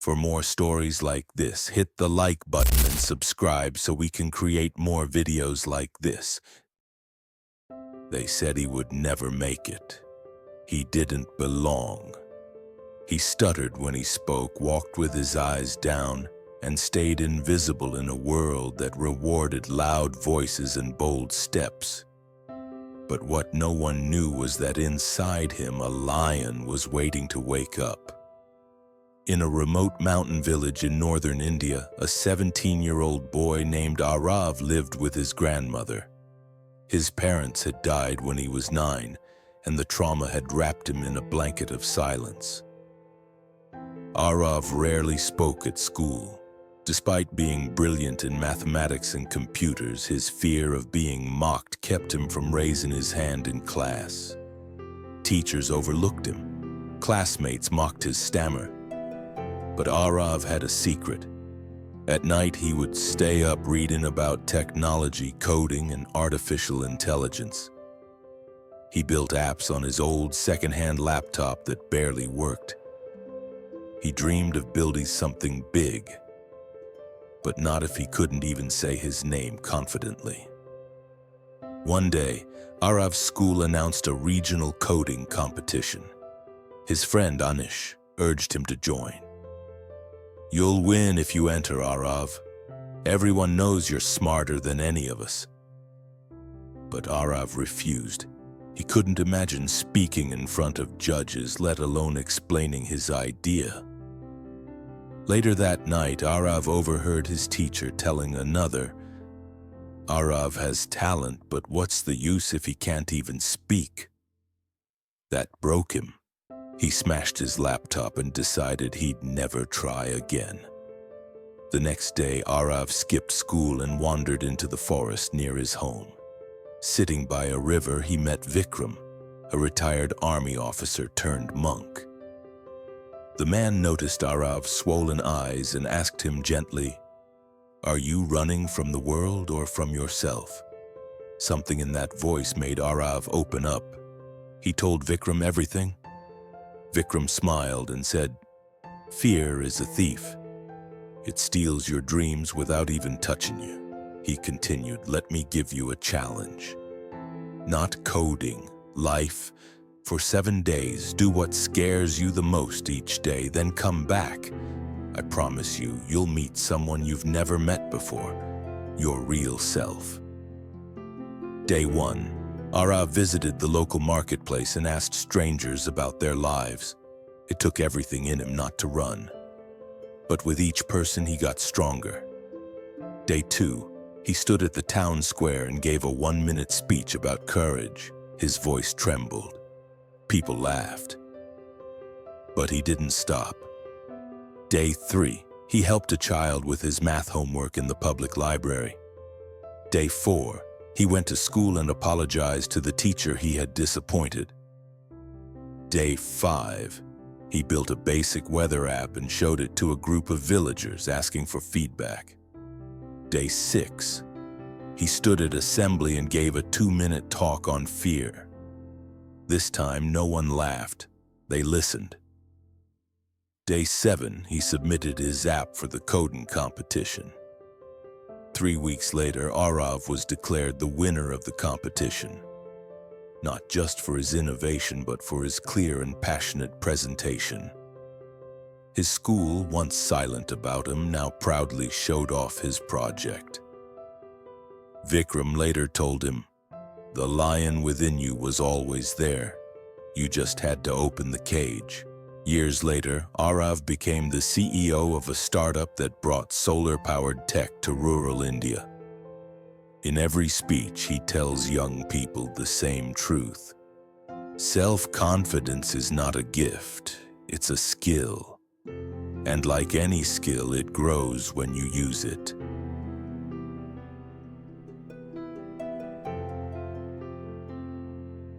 For more stories like this, hit the like button and subscribe so we can create more videos like this. They said he would never make it. He didn't belong. He stuttered when he spoke, walked with his eyes down, and stayed invisible in a world that rewarded loud voices and bold steps. But what no one knew was that inside him a lion was waiting to wake up. In a remote mountain village in northern India, a 17-year-old boy named Aarav lived with his grandmother. His parents had died when he was 9, and the trauma had wrapped him in a blanket of silence. Aarav rarely spoke at school. Despite being brilliant in mathematics and computers, his fear of being mocked kept him from raising his hand in class. Teachers overlooked him. Classmates mocked his stammer. But Aarav had a secret. At night, he would stay up reading about technology, coding, and artificial intelligence. He built apps on his old second-hand laptop that barely worked. He dreamed of building something big, but not if he couldn't even say his name confidently. One day, Aarav's school announced a regional coding competition. His friend Anish urged him to join. "You'll win if you enter, Aarav. Everyone knows you're smarter than any of us." But Aarav refused. He couldn't imagine speaking in front of judges, let alone explaining his idea. Later that night, Aarav overheard his teacher telling another, "Aarav has talent, but what's the use if he can't even speak?" That broke him. He smashed his laptop and decided he'd never try again. The next day, Aarav skipped school and wandered into the forest near his home. Sitting by a river, he met Vikram, a retired army officer turned monk. The man noticed Aarav's swollen eyes and asked him gently, "Are you running from the world or from yourself?" Something in that voice made Aarav open up. He told Vikram everything. Vikram smiled and said, "Fear is a thief. It steals your dreams without even touching you." He continued, "Let me give you a challenge. Not coding, life. For 7 days, do what scares you the most each day, then come back. I promise you, you'll meet someone you've never met before, your real self." Day 1. Aarav visited the local marketplace and asked strangers about their lives. It took everything in him not to run. But with each person, he got stronger. Day 2. He stood at the town square and gave a 1-minute speech about courage. His voice trembled. People laughed. But he didn't stop. Day 3. He helped a child with his math homework in the public library. Day 4. He went to school and apologized to the teacher he had disappointed. Day 5. He built a basic weather app and showed it to a group of villagers asking for feedback. Day 6. He stood at assembly and gave a 2-minute talk on fear. This time, no one laughed. They listened. Day 7, he submitted his app for the coding competition. 3 weeks later, Aarav was declared the winner of the competition. Not just for his innovation, but for his clear and passionate presentation. His school, once silent about him, now proudly showed off his project. Vikram later told him, "The lion within you was always there. You just had to open the cage." Years later, Aarav became the CEO of a startup that brought solar-powered tech to rural India. In every speech, he tells young people the same truth. Self-confidence is not a gift, it's a skill. And like any skill, it grows when you use it.